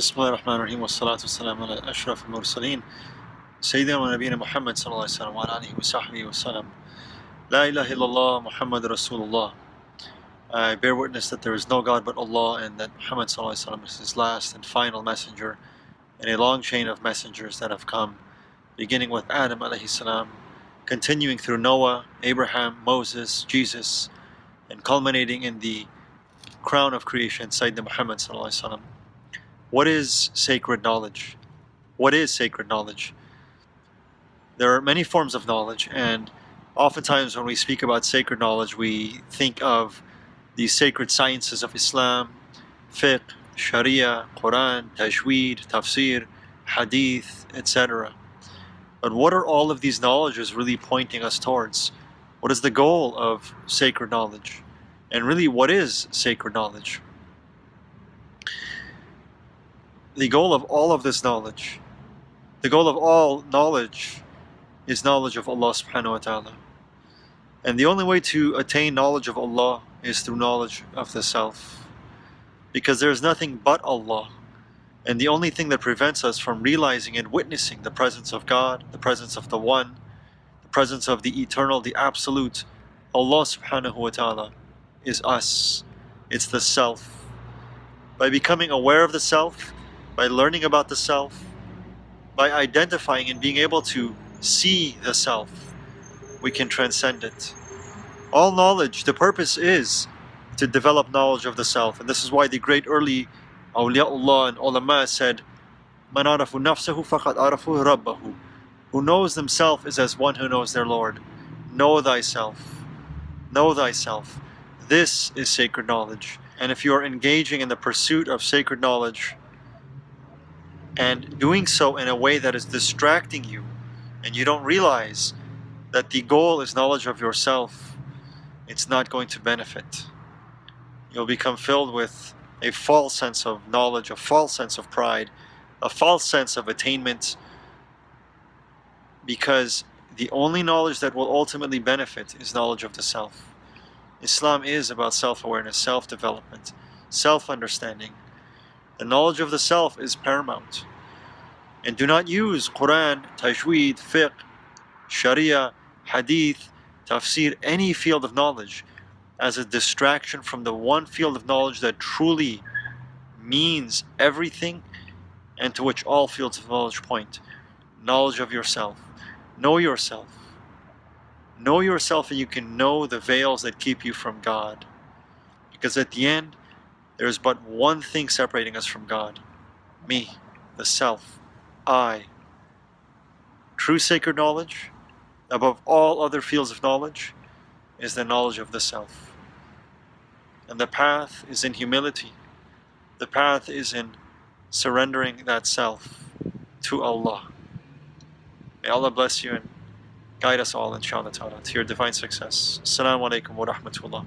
بسم الله الرحمن الرحيم والصلاة والسلام على أشرف المرسلين سيدنا ونبينا محمد صلى الله عليه وسلم وعلى آله وصحبه وسلم. لا ilaha illallah Muhammad Rasulullah. I bear witness that there is no God but Allah, and that Muhammad sallallahu alaihi wasallam is his last and final messenger in a long chain of messengers that have come, beginning with Adam alayhi salam, continuing through Noah, Abraham, Moses, Jesus, and culminating in the crown of creation, Sayyidina Muhammad sallallahu alaihi wasallam. What is sacred knowledge? What is sacred knowledge? There are many forms of knowledge, and oftentimes when we speak about sacred knowledge, we think of the sacred sciences of Islam, fiqh, sharia, Quran, tajweed, tafsir, hadith, etc. But what are all of these knowledges really pointing us towards? What is the goal of sacred knowledge? And really, what is sacred knowledge? The goal of all of this knowledge, the goal of all knowledge is knowledge of Allah subhanahu wa ta'ala. And the only way to attain knowledge of Allah is through knowledge of the self. Because there is nothing but Allah. And the only thing that prevents us from realizing and witnessing the presence of God, the presence of the One, the presence of the Eternal, the Absolute, Allah subhanahu wa ta'ala, is us. It's the self. By becoming aware of the self, by learning about the self, by identifying and being able to see the self, we can transcend it. All knowledge, the purpose is to develop knowledge of the self. And this is why the great early awliyaullah and ulama said, "Man arafu nafsahu faqad arafu rabbahu." Who knows themselves is as one who knows their Lord. Know thyself. Know thyself. This is sacred knowledge. And if you are engaging in the pursuit of sacred knowledge, and doing so in a way that is distracting you, and you don't realize that the goal is knowledge of yourself, it's not going to benefit. You'll become filled with a false sense of knowledge, a false sense of pride, a false sense of attainment, because the only knowledge that will ultimately benefit is knowledge of the self. Islam is about self-awareness, self-development, self-understanding. The knowledge of the self is paramount. And do not use Quran, tajweed, fiqh, sharia, hadith, tafsir, any field of knowledge as a distraction from the one field of knowledge that truly means everything and to which all fields of knowledge point. Knowledge of yourself. Know yourself. Know yourself, and you can know the veils that keep you from God. Because at the end, there is but one thing separating us from God. Me, the self, I. True sacred knowledge, above all other fields of knowledge, is the knowledge of the self. And the path is in humility. The path is in surrendering that self to Allah. May Allah bless you and guide us all, inshallah ta'ala, to your divine success. Assalamu alaikum wa rahmatullah.